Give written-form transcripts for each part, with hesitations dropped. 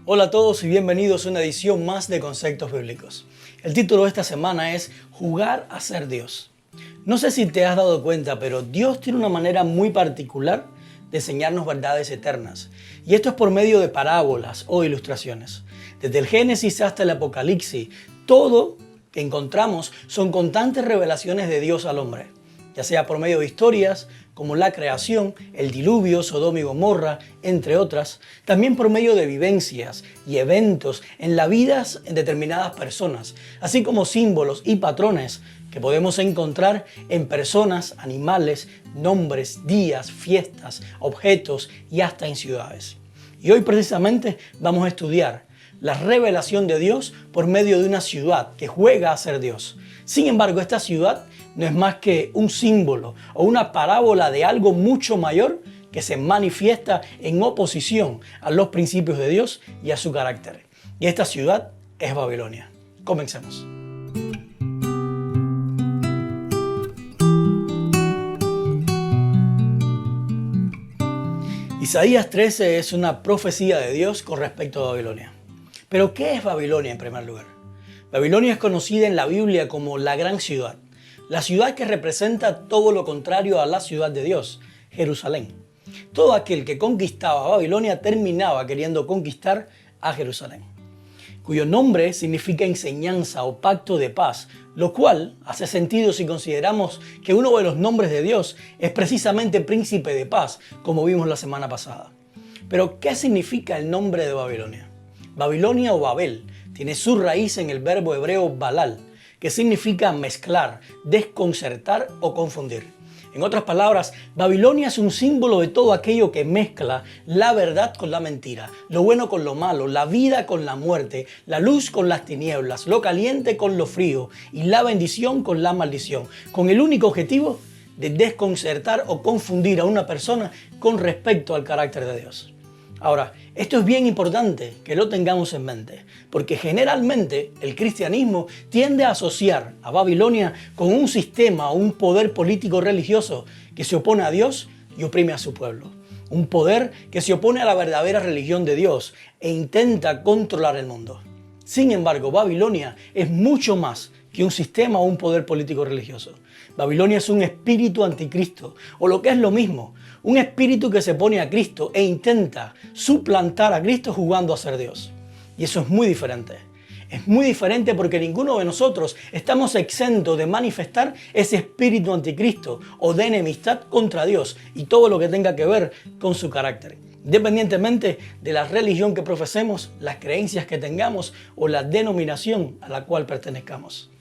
Hola a todos y bienvenidos a una edición más de Conceptos Bíblicos. El título de esta semana es Jugar a ser Dios. No sé si te has dado cuenta, pero Dios tiene una manera muy particular de enseñarnos verdades eternas. Y esto es por medio de parábolas o ilustraciones. Desde el Génesis hasta el Apocalipsis, todo que encontramos son constantes revelaciones de Dios al hombre, ya sea por medio de historias como la creación, el diluvio, Sodoma y Gomorra, entre otras, también por medio de vivencias y eventos en las vidas de determinadas personas, así como símbolos y patrones que podemos encontrar en personas, animales, nombres, días, fiestas, objetos y hasta en ciudades. Y hoy precisamente vamos a estudiar la revelación de Dios por medio de una ciudad que juega a ser Dios. Sin embargo, esta ciudad no es más que un símbolo o una parábola de algo mucho mayor que se manifiesta en oposición a los principios de Dios y a su carácter. Y esta ciudad es Babilonia. Comencemos. Isaías 13 es una profecía de Dios con respecto a Babilonia. Pero ¿qué es Babilonia en primer lugar? Babilonia es conocida en la Biblia como la gran ciudad, la ciudad que representa todo lo contrario a la ciudad de Dios, Jerusalén. Todo aquel que conquistaba Babilonia terminaba queriendo conquistar a Jerusalén, cuyo nombre significa enseñanza o pacto de paz, lo cual hace sentido si consideramos que uno de los nombres de Dios es precisamente príncipe de paz, como vimos la semana pasada. Pero, ¿qué significa el nombre de Babilonia? Babilonia o Babel tiene su raíz en el verbo hebreo balal, que significa mezclar, desconcertar o confundir. En otras palabras, Babilonia es un símbolo de todo aquello que mezcla la verdad con la mentira, lo bueno con lo malo, la vida con la muerte, la luz con las tinieblas, lo caliente con lo frío y la bendición con la maldición, con el único objetivo de desconcertar o confundir a una persona con respecto al carácter de Dios. Ahora, esto es bien importante que lo tengamos en mente, porque generalmente el cristianismo tiende a asociar a Babilonia con un sistema o un poder político religioso que se opone a Dios y oprime a su pueblo. Un poder que se opone a la verdadera religión de Dios e intenta controlar el mundo. Sin embargo, Babilonia es mucho más que un sistema o un poder político religioso. Babilonia es un espíritu anticristo, o lo que es lo mismo, un espíritu que se pone a Cristo e intenta suplantar a Cristo jugando a ser Dios. Y eso es muy diferente. Es muy diferente porque ninguno de nosotros estamos exentos de manifestar ese espíritu anticristo o de enemistad contra Dios y todo lo que tenga que ver con su carácter, independientemente de la religión que profesemos, las creencias que tengamos o la denominación a la cual pertenezcamos.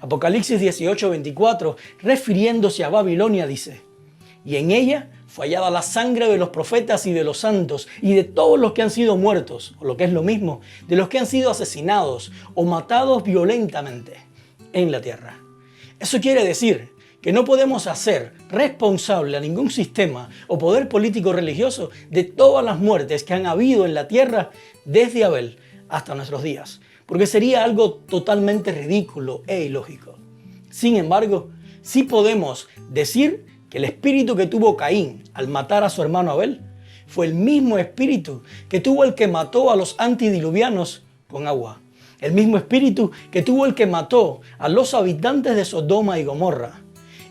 Apocalipsis 18:24, refiriéndose a Babilonia, dice: y en ella fue hallada la sangre de los profetas y de los santos y de todos los que han sido muertos, o lo que es lo mismo, de los que han sido asesinados o matados violentamente en la tierra. Eso quiere decir que no podemos hacer responsable a ningún sistema o poder político religioso de todas las muertes que han habido en la tierra desde Abel hasta nuestros días, porque sería algo totalmente ridículo e ilógico. Sin embargo, sí podemos decir que el espíritu que tuvo Caín al matar a su hermano Abel fue el mismo espíritu que tuvo el que mató a los antidiluvianos con agua. El mismo espíritu que tuvo el que mató a los habitantes de Sodoma y Gomorra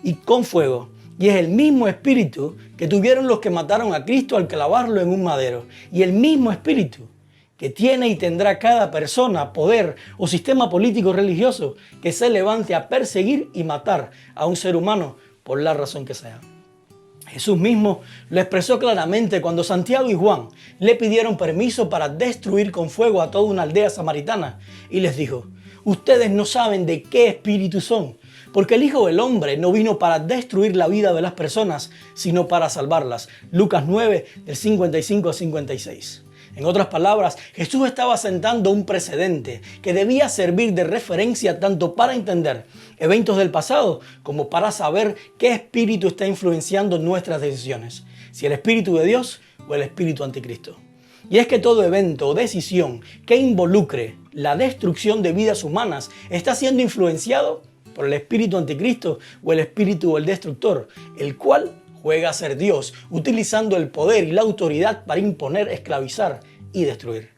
y con fuego. Y es el mismo espíritu que tuvieron los que mataron a Cristo al clavarlo en un madero. Y el mismo espíritu que tiene y tendrá cada persona, poder o sistema político religioso que se levante a perseguir y matar a un ser humano por la razón que sea. Jesús mismo lo expresó claramente cuando Santiago y Juan le pidieron permiso para destruir con fuego a toda una aldea samaritana y les dijo: ustedes no saben de qué espíritu son, porque el Hijo del Hombre no vino para destruir la vida de las personas, sino para salvarlas. Lucas 9, del 55 al 56. En otras palabras, Jesús estaba sentando un precedente que debía servir de referencia tanto para entender eventos del pasado como para saber qué espíritu está influenciando nuestras decisiones, si el espíritu de Dios o el espíritu anticristo. Y es que todo evento o decisión que involucre la destrucción de vidas humanas está siendo influenciado por el espíritu anticristo o el espíritu del destructor, el cual juega a ser Dios, utilizando el poder y la autoridad para imponer, esclavizar y destruir.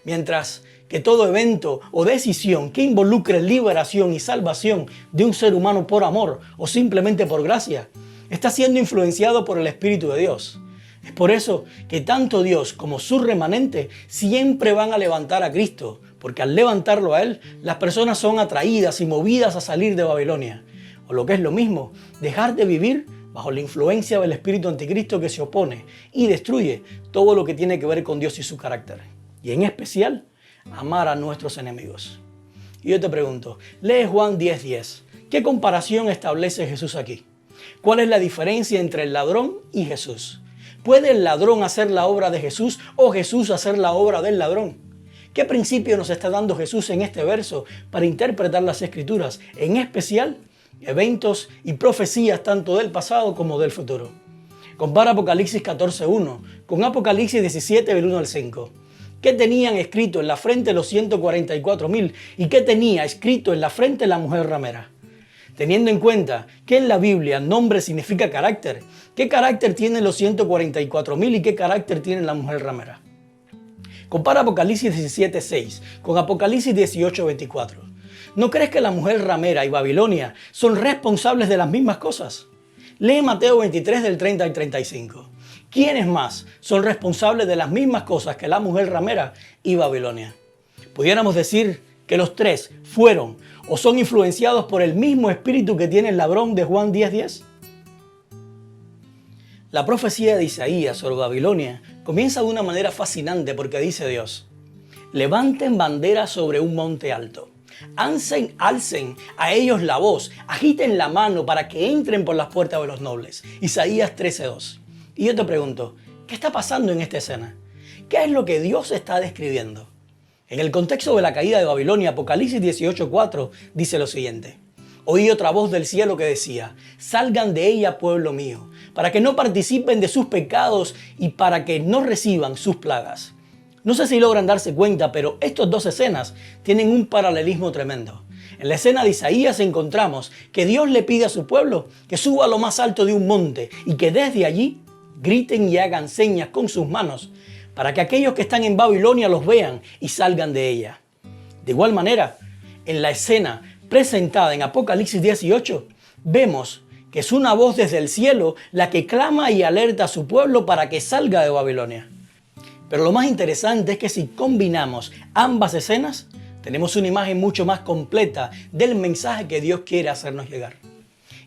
Mientras que todo evento o decisión que involucre liberación y salvación de un ser humano por amor o simplemente por gracia, está siendo influenciado por el Espíritu de Dios. Es por eso que tanto Dios como su remanente siempre van a levantar a Cristo, porque al levantarlo a Él, las personas son atraídas y movidas a salir de Babilonia. O lo que es lo mismo, dejar de vivir bajo la influencia del espíritu anticristo que se opone y destruye todo lo que tiene que ver con Dios y su carácter. Y en especial, amar a nuestros enemigos. Y yo te pregunto, lee Juan 10:10. ¿Qué comparación establece Jesús aquí? ¿Cuál es la diferencia entre el ladrón y Jesús? ¿Puede el ladrón hacer la obra de Jesús o Jesús hacer la obra del ladrón? ¿Qué principio nos está dando Jesús en este verso para interpretar las Escrituras, en especial eventos y profecías tanto del pasado como del futuro? Compara Apocalipsis 14:1 con Apocalipsis 17, del 1 al 5. ¿Qué tenían escrito en la frente los 144,000 y qué tenía escrito en la frente la mujer ramera? Teniendo en cuenta que en la Biblia nombre significa carácter, ¿qué carácter tienen los 144,000 y qué carácter tiene la mujer ramera? Compara Apocalipsis 17:6 con Apocalipsis 18:24. ¿No crees que la mujer ramera y Babilonia son responsables de las mismas cosas? Lee Mateo 23 del 30 al 35. ¿Quiénes más son responsables de las mismas cosas que la mujer ramera y Babilonia? Pudiéramos decir que los tres fueron o son influenciados por el mismo espíritu que tiene el ladrón de Juan 10:10. La profecía de Isaías sobre Babilonia comienza de una manera fascinante porque dice Dios: levanten bandera sobre un monte alto, alcen a ellos la voz, agiten la mano para que entren por las puertas de los nobles. Isaías 13:2. Y yo te pregunto, ¿qué está pasando en esta escena? ¿Qué es lo que Dios está describiendo? En el contexto de la caída de Babilonia, Apocalipsis 18:4 dice lo siguiente: oí otra voz del cielo que decía: salgan de ella, pueblo mío, para que no participen de sus pecados y para que no reciban sus plagas. No sé si logran darse cuenta, pero estas dos escenas tienen un paralelismo tremendo. En la escena de Isaías encontramos que Dios le pide a su pueblo que suba a lo más alto de un monte y que desde allí griten y hagan señas con sus manos para que aquellos que están en Babilonia los vean y salgan de ella. De igual manera, en la escena presentada en Apocalipsis 18, vemos que es una voz desde el cielo la que clama y alerta a su pueblo para que salga de Babilonia. Pero lo más interesante es que si combinamos ambas escenas, tenemos una imagen mucho más completa del mensaje que Dios quiere hacernos llegar.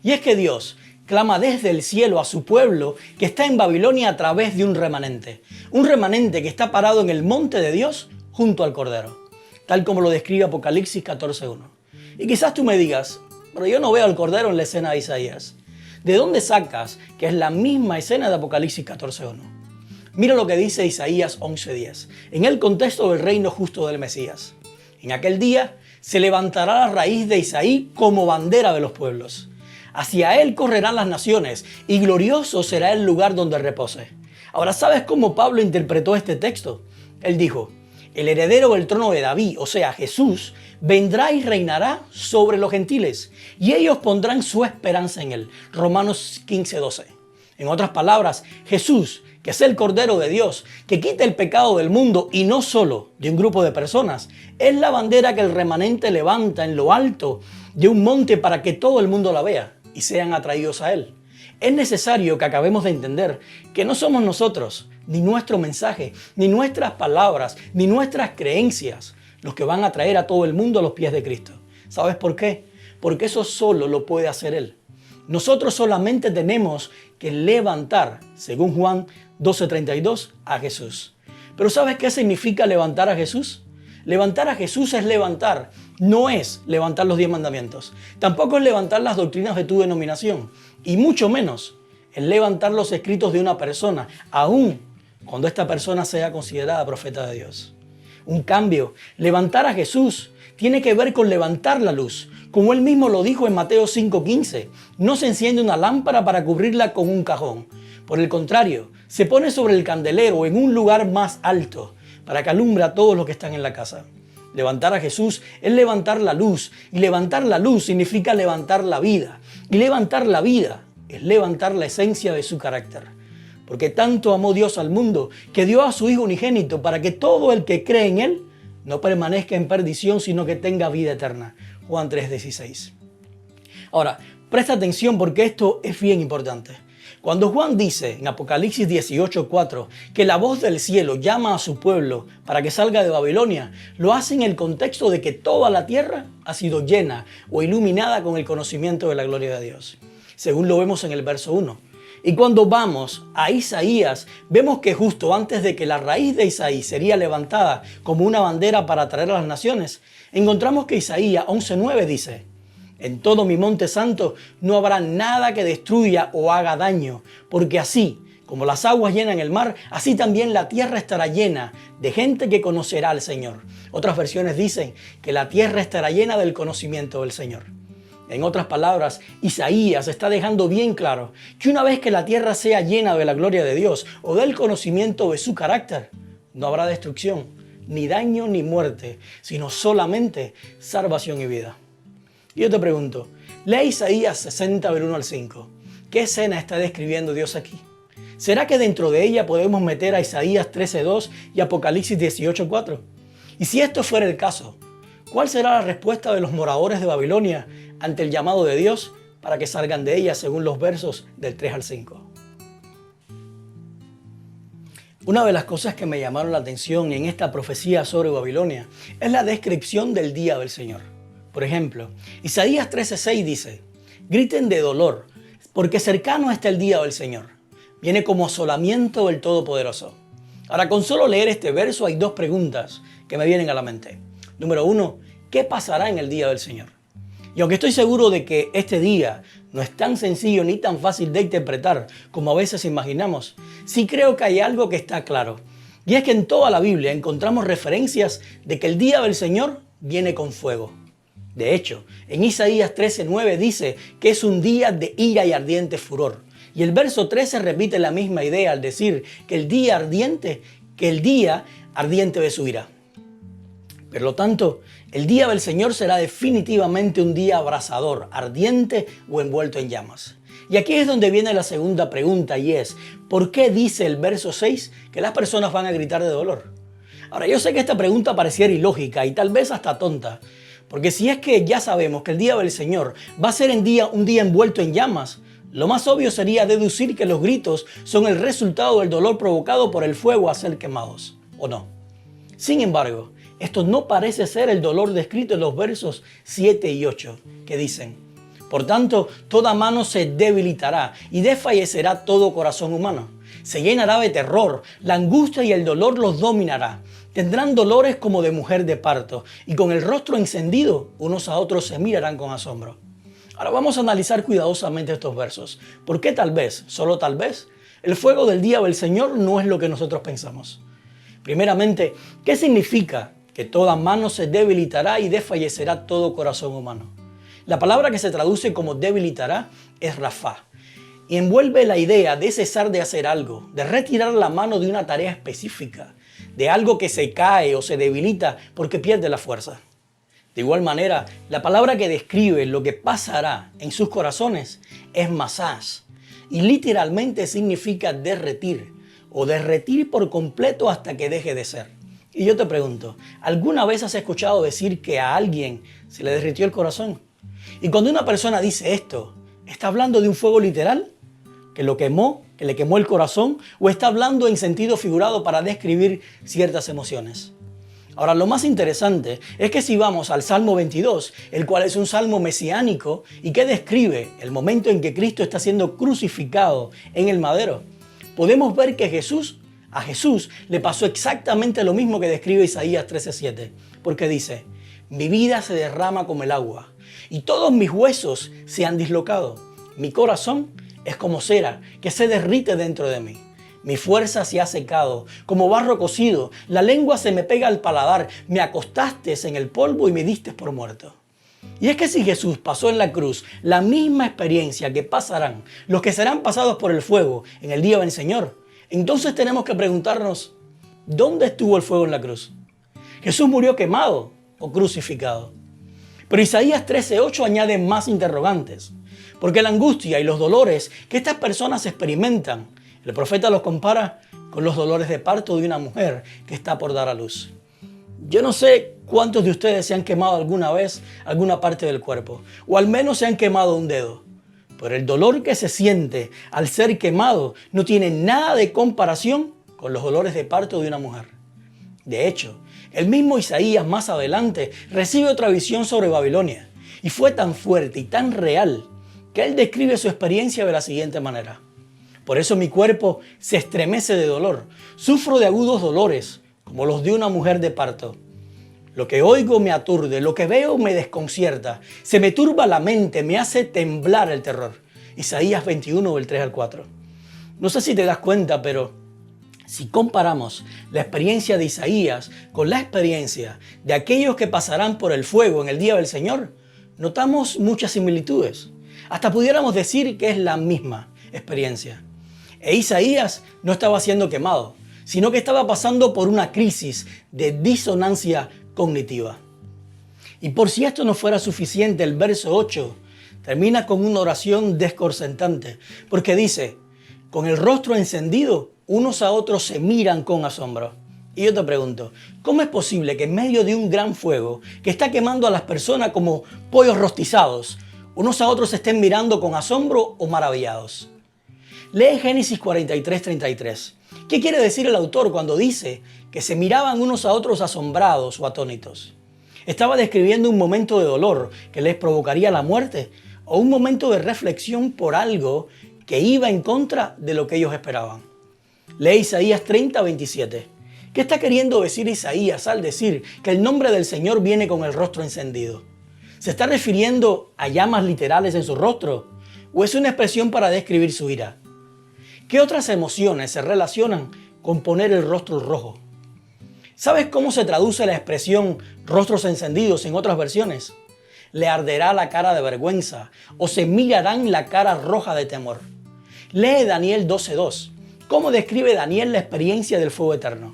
Y es que Dios clama desde el cielo a su pueblo que está en Babilonia a través de un remanente que está parado en el monte de Dios junto al Cordero, tal como lo describe Apocalipsis 14:1. Y quizás tú me digas, pero yo no veo al Cordero en la escena de Isaías. ¿De dónde sacas que es la misma escena de Apocalipsis 14:1? Mira lo que dice Isaías 11:10, en el contexto del reino justo del Mesías. En aquel día se levantará la raíz de Isaí como bandera de los pueblos. Hacia él correrán las naciones y glorioso será el lugar donde repose. Ahora, ¿sabes cómo Pablo interpretó este texto? Él dijo: el heredero del trono de David, o sea, Jesús, vendrá y reinará sobre los gentiles, y ellos pondrán su esperanza en él. Romanos 15:12. En otras palabras, Jesús, que es el Cordero de Dios, que quita el pecado del mundo y no solo de un grupo de personas, es la bandera que el remanente levanta en lo alto de un monte para que todo el mundo la vea y sean atraídos a él. Es necesario que acabemos de entender que no somos nosotros, ni nuestro mensaje, ni nuestras palabras, ni nuestras creencias los que van a traer a todo el mundo a los pies de Cristo. ¿Sabes por qué? Porque eso solo lo puede hacer Él. Nosotros solamente tenemos que levantar, según Juan 12:32, a Jesús. Pero ¿sabes qué significa levantar a Jesús? Levantar a Jesús es levantar, no es levantar los 10 mandamientos. Tampoco es levantar las doctrinas de tu denominación. Y mucho menos es levantar los escritos de una persona, aun cuando esta persona sea considerada profeta de Dios. Un cambio, levantar a Jesús tiene que ver con levantar la luz. Como él mismo lo dijo en Mateo 5:15, no se enciende una lámpara para cubrirla con un cajón. Por el contrario, se pone sobre el candelero en un lugar más alto para que alumbre a todos los que están en la casa. Levantar a Jesús es levantar la luz, y levantar la luz significa levantar la vida. Y levantar la vida es levantar la esencia de su carácter. Porque tanto amó Dios al mundo que dio a su Hijo unigénito para que todo el que cree en Él no permanezca en perdición, sino que tenga vida eterna. Juan 3:16. Ahora, presta atención porque esto es bien importante. Cuando Juan dice en Apocalipsis 18:4 que la voz del cielo llama a su pueblo para que salga de Babilonia, lo hace en el contexto de que toda la tierra ha sido llena o iluminada con el conocimiento de la gloria de Dios, según lo vemos en el verso 1. Y cuando vamos a Isaías, vemos que justo antes de que la raíz de Isaí sería levantada como una bandera para atraer a las naciones, encontramos que Isaías 11:9 dice: en todo mi monte santo no habrá nada que destruya o haga daño, porque así como las aguas llenan el mar, así también la tierra estará llena de gente que conocerá al Señor. Otras versiones dicen que la tierra estará llena del conocimiento del Señor. En otras palabras, Isaías está dejando bien claro que una vez que la tierra sea llena de la gloria de Dios o del conocimiento de su carácter, no habrá destrucción, ni daño, ni muerte, sino solamente salvación y vida. Y yo te pregunto, lee Isaías 60 del 1 al 5. ¿Qué escena está describiendo Dios aquí? ¿Será que dentro de ella podemos meter a Isaías 13:2 y Apocalipsis 18:4? Y si esto fuera el caso, ¿cuál será la respuesta de los moradores de Babilonia ante el llamado de Dios para que salgan de ella según los versos del 3 al 5? Una de las cosas que me llamaron la atención en esta profecía sobre Babilonia es la descripción del día del Señor. Por ejemplo, Isaías 13:6 dice: griten de dolor, porque cercano está el día del Señor. Viene como asolamiento del Todopoderoso. Ahora, con solo leer este verso hay dos preguntas que me vienen a la mente. Número 1, ¿qué pasará en el día del Señor? Y aunque estoy seguro de que este día no es tan sencillo ni tan fácil de interpretar como a veces imaginamos, sí creo que hay algo que está claro. Y es que en toda la Biblia encontramos referencias de que el día del Señor viene con fuego. De hecho, en Isaías 13:9 dice que es un día de ira y ardiente furor. Y el verso 13 repite la misma idea al decir que el día ardiente de su ira. Por lo tanto, el día del Señor será definitivamente un día abrasador, ardiente o envuelto en llamas. Y aquí es donde viene la segunda pregunta y es, ¿por qué dice el verso 6 que las personas van a gritar de dolor? Ahora, yo sé que esta pregunta pareciera ilógica y tal vez hasta tonta, porque si es que ya sabemos que el día del Señor va a ser un día envuelto en llamas, lo más obvio sería deducir que los gritos son el resultado del dolor provocado por el fuego a ser quemados, ¿o no? Sin embargo, esto no parece ser el dolor descrito en los versos 7 y 8, que dicen: por tanto, toda mano se debilitará y desfallecerá todo corazón humano. Se llenará de terror, la angustia y el dolor los dominará. Tendrán dolores como de mujer de parto, y con el rostro encendido, unos a otros se mirarán con asombro. Ahora vamos a analizar cuidadosamente estos versos, porque tal vez, solo tal vez, el fuego del día del Señor no es lo que nosotros pensamos. Primeramente, ¿qué significa que toda mano se debilitará y desfallecerá todo corazón humano? La palabra que se traduce como debilitará es rafá, y envuelve la idea de cesar de hacer algo, de retirar la mano de una tarea específica, de algo que se cae o se debilita porque pierde la fuerza. De igual manera, la palabra que describe lo que pasará en sus corazones es masás, y literalmente significa derretir, o derretir por completo hasta que deje de ser. Y yo te pregunto, ¿alguna vez has escuchado decir que a alguien se le derritió el corazón? Y cuando una persona dice esto, ¿está hablando de un fuego literal? ¿Que lo quemó? ¿Que le quemó el corazón? ¿O está hablando en sentido figurado para describir ciertas emociones? Ahora, lo más interesante es que si vamos al Salmo 22, el cual es un salmo mesiánico y que describe el momento en que Cristo está siendo crucificado en el madero, podemos ver que a Jesús le pasó exactamente lo mismo que describe Isaías 13:7, porque dice: mi vida se derrama como el agua y todos mis huesos se han dislocado. Mi corazón es como cera que se derrite dentro de mí. Mi fuerza se ha secado, como barro cocido. La lengua se me pega al paladar. Me acostaste en el polvo y me diste por muerto. Y es que si Jesús pasó en la cruz la misma experiencia que pasarán los que serán pasados por el fuego en el día del Señor, entonces tenemos que preguntarnos, ¿dónde estuvo el fuego en la cruz? ¿Jesús murió quemado o crucificado? Pero Isaías 13:8 añade más interrogantes, porque la angustia y los dolores que estas personas experimentan, el profeta los compara con los dolores de parto de una mujer que está por dar a luz. Yo no sé cuántos de ustedes se han quemado alguna vez alguna parte del cuerpo, o al menos se han quemado un dedo. Pero el dolor que se siente al ser quemado no tiene nada de comparación con los dolores de parto de una mujer. De hecho, el mismo Isaías más adelante recibe otra visión sobre Babilonia, y fue tan fuerte y tan real que él describe su experiencia de la siguiente manera. Por eso mi cuerpo se estremece de dolor, sufro de agudos dolores, como los de una mujer de parto. Lo que oigo me aturde, lo que veo me desconcierta, se me turba la mente, me hace temblar el terror. Isaías 21, del 3 al 4. No sé si te das cuenta, pero si comparamos la experiencia de Isaías con la experiencia de aquellos que pasarán por el fuego en el día del Señor, notamos muchas similitudes. Hasta pudiéramos decir que es la misma experiencia. Isaías no estaba siendo quemado, sino que estaba pasando por una crisis de disonancia cognitiva. Y por si esto no fuera suficiente, el verso 8 termina con una oración desconcertante, porque dice, con el rostro encendido, unos a otros se miran con asombro. Y yo te pregunto, ¿cómo es posible que en medio de un gran fuego que está quemando a las personas como pollos rostizados, unos a otros se estén mirando con asombro o maravillados? Lee Génesis 43:33. ¿Qué quiere decir el autor cuando dice que se miraban unos a otros asombrados o atónitos? ¿Estaba describiendo un momento de dolor que les provocaría la muerte o un momento de reflexión por algo que iba en contra de lo que ellos esperaban? Lee Isaías 30:27. ¿Qué está queriendo decir Isaías al decir que el nombre del Señor viene con el rostro encendido? ¿Se está refiriendo a llamas literales en su rostro o es una expresión para describir su ira? ¿Qué otras emociones se relacionan con poner el rostro rojo? ¿Sabes cómo se traduce la expresión rostros encendidos en otras versiones? Le arderá la cara de vergüenza o se mirarán la cara roja de temor. Lee Daniel 12:2. ¿Cómo describe Daniel la experiencia del fuego eterno?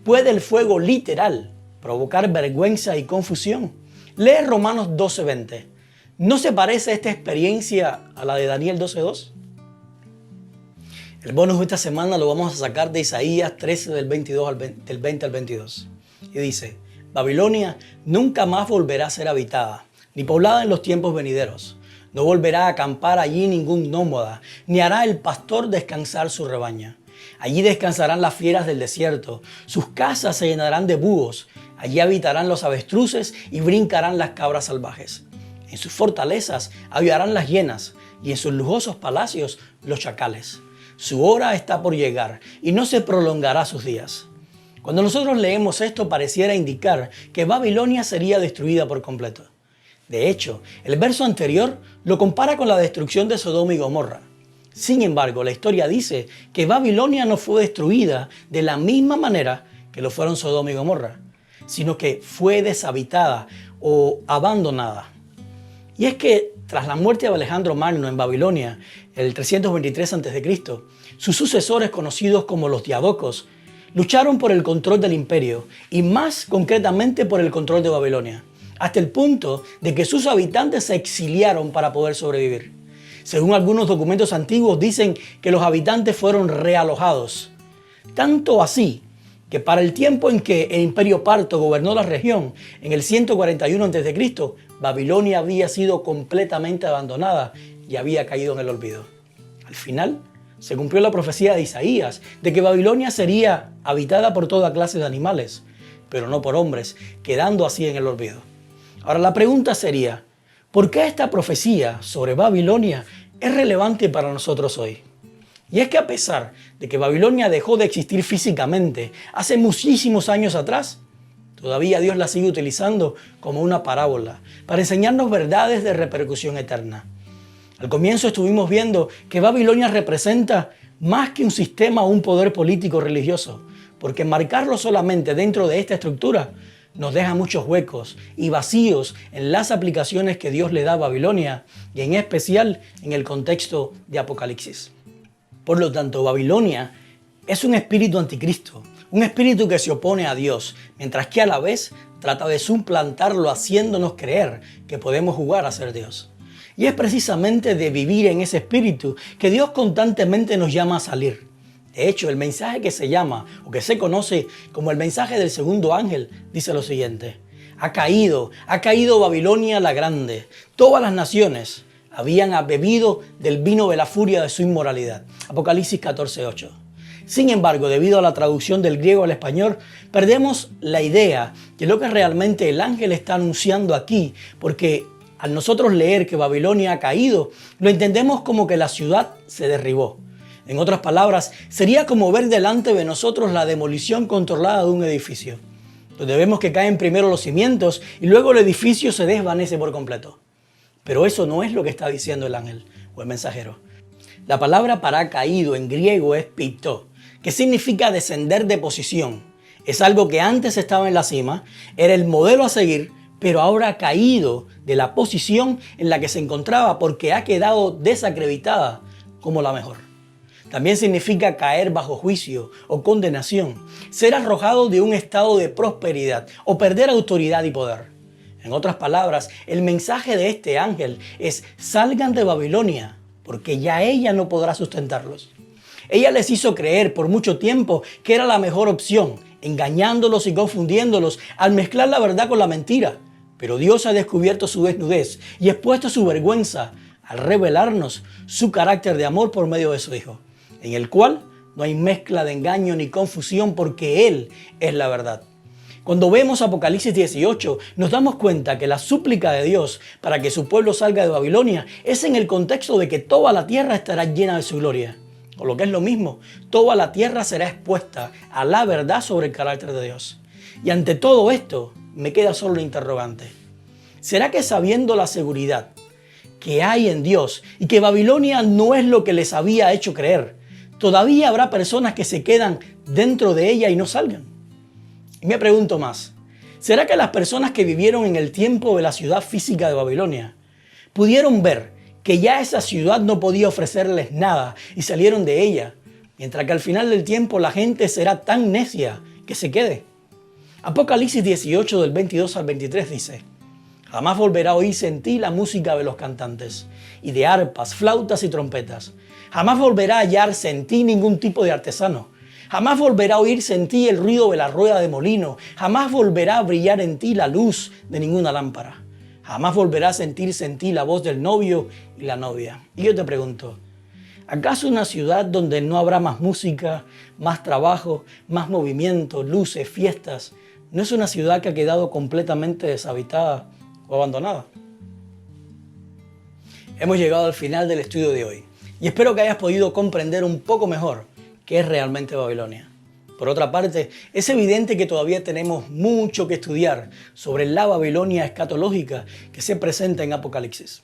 ¿Puede el fuego literal provocar vergüenza y confusión? Lee Romanos 12:20. ¿No se parece esta experiencia a la de Daniel 12:2? El bonus de esta semana lo vamos a sacar de Isaías 13 del 20 al 22. Y dice, Babilonia nunca más volverá a ser habitada, ni poblada en los tiempos venideros. No volverá a acampar allí ningún nómada, ni hará el pastor descansar su rebaño. Allí descansarán las fieras del desierto, sus casas se llenarán de búhos, allí habitarán los avestruces y brincarán las cabras salvajes. En sus fortalezas aullarán las hienas y en sus lujosos palacios los chacales. Su hora está por llegar y no se prolongará sus días. Cuando nosotros leemos esto pareciera indicar que Babilonia sería destruida por completo. De hecho, el verso anterior lo compara con la destrucción de Sodoma y Gomorra. Sin embargo, la historia dice que Babilonia no fue destruida de la misma manera que lo fueron Sodoma y Gomorra, sino que fue deshabitada o abandonada. Y es que tras la muerte de Alejandro Magno en Babilonia, el 323 a.C., sus sucesores conocidos como los diadocos lucharon por el control del imperio y más concretamente por el control de Babilonia, hasta el punto de que sus habitantes se exiliaron para poder sobrevivir. Según algunos documentos antiguos dicen que los habitantes fueron realojados. Tanto así que para el tiempo en que el imperio parto gobernó la región, en el 141 a.C., Babilonia había sido completamente abandonada y había caído en el olvido. Al final, se cumplió la profecía de Isaías de que Babilonia sería habitada por toda clase de animales, pero no por hombres, quedando así en el olvido. Ahora la pregunta sería, ¿por qué esta profecía sobre Babilonia es relevante para nosotros hoy? Y es que a pesar de que Babilonia dejó de existir físicamente hace muchísimos años atrás, todavía Dios la sigue utilizando como una parábola para enseñarnos verdades de repercusión eterna. Al comienzo estuvimos viendo que Babilonia representa más que un sistema o un poder político religioso, porque marcarlo solamente dentro de esta estructura nos deja muchos huecos y vacíos en las aplicaciones que Dios le da a Babilonia y en especial en el contexto de Apocalipsis. Por lo tanto, Babilonia es un espíritu anticristo, un espíritu que se opone a Dios, mientras que a la vez trata de suplantarlo haciéndonos creer que podemos jugar a ser Dios. Y es precisamente de vivir en ese espíritu que Dios constantemente nos llama a salir. De hecho, el mensaje que se llama o que se conoce como el mensaje del segundo ángel dice lo siguiente: ha caído Babilonia la grande. Todas las naciones habían bebido del vino de la furia de su inmoralidad. Apocalipsis 14:8. Sin embargo, debido a la traducción del griego al español, perdemos la idea de lo que realmente el ángel está anunciando aquí, porque al nosotros leer que Babilonia ha caído, lo entendemos como que la ciudad se derribó. En otras palabras, sería como ver delante de nosotros la demolición controlada de un edificio, donde vemos que caen primero los cimientos y luego el edificio se desvanece por completo. Pero eso no es lo que está diciendo el ángel o el mensajero. La palabra para caído en griego es pito, que significa descender de posición. Es algo que antes estaba en la cima, era el modelo a seguir, pero ahora ha caído de la posición en la que se encontraba porque ha quedado desacreditada como la mejor. También significa caer bajo juicio o condenación, ser arrojado de un estado de prosperidad o perder autoridad y poder. En otras palabras, el mensaje de este ángel es: salgan de Babilonia, porque ya ella no podrá sustentarlos. Ella les hizo creer por mucho tiempo que era la mejor opción, engañándolos y confundiéndolos al mezclar la verdad con la mentira. Pero Dios ha descubierto su desnudez y expuesto su vergüenza al revelarnos su carácter de amor por medio de su Hijo, en el cual no hay mezcla de engaño ni confusión, porque Él es la verdad. Cuando vemos Apocalipsis 18, nos damos cuenta que la súplica de Dios para que su pueblo salga de Babilonia es en el contexto de que toda la tierra estará llena de su gloria. O lo que es lo mismo, toda la tierra será expuesta a la verdad sobre el carácter de Dios. Y ante todo esto, me queda solo un interrogante. ¿Será que sabiendo la seguridad que hay en Dios y que Babilonia no es lo que les había hecho creer, todavía habrá personas que se quedan dentro de ella y no salgan? Y me pregunto más, ¿será que las personas que vivieron en el tiempo de la ciudad física de Babilonia pudieron ver que ya esa ciudad no podía ofrecerles nada y salieron de ella, mientras que al final del tiempo la gente será tan necia que se quede? Apocalipsis 18 del 22 al 23 dice: jamás volverá a oírse en ti la música de los cantantes, y de arpas, flautas y trompetas. Jamás volverá a hallarse en ti ningún tipo de artesano. Jamás volverá a oírse en ti el ruido de la rueda de molino. Jamás volverá a brillar en ti la luz de ninguna lámpara. Jamás volverá a sentirse en ti la voz del novio y la novia. Y yo te pregunto, ¿acaso una ciudad donde no habrá más música, más trabajo, más movimiento, luces, fiestas, no es una ciudad que ha quedado completamente deshabitada o abandonada? Hemos llegado al final del estudio de hoy y espero que hayas podido comprender un poco mejor qué es realmente Babilonia. Por otra parte, es evidente que todavía tenemos mucho que estudiar sobre la Babilonia escatológica que se presenta en Apocalipsis,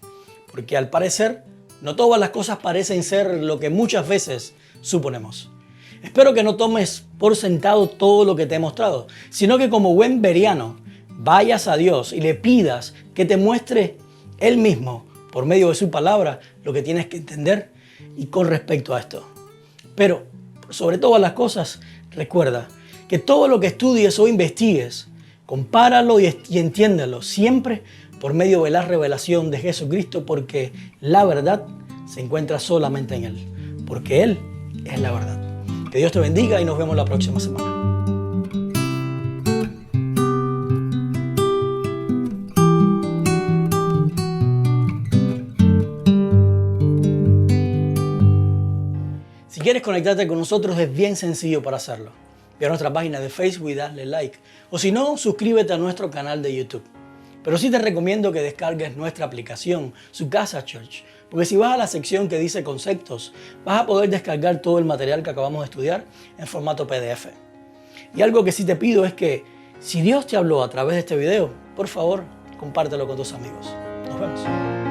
porque al parecer no todas las cosas parecen ser lo que muchas veces suponemos. Espero que no tomes por sentado todo lo que te he mostrado, sino que como buen bereano vayas a Dios y le pidas que te muestre Él mismo, por medio de su palabra, lo que tienes que entender y con respecto a esto. Pero, sobre todas las cosas, recuerda que todo lo que estudies o investigues, compáralo y entiéndelo siempre por medio de la revelación de Jesucristo, porque la verdad se encuentra solamente en Él, porque Él es la verdad. Que Dios te bendiga y nos vemos la próxima semana. Si quieres conectarte con nosotros, es bien sencillo para hacerlo. Ve a nuestra página de Facebook y dale like. O si no, suscríbete a nuestro canal de YouTube. Pero sí te recomiendo que descargues nuestra aplicación, Su Casa Church. Porque si vas a la sección que dice conceptos, vas a poder descargar todo el material que acabamos de estudiar en formato PDF. Y algo que sí te pido es que, si Dios te habló a través de este video, por favor, compártelo con tus amigos. Nos vemos.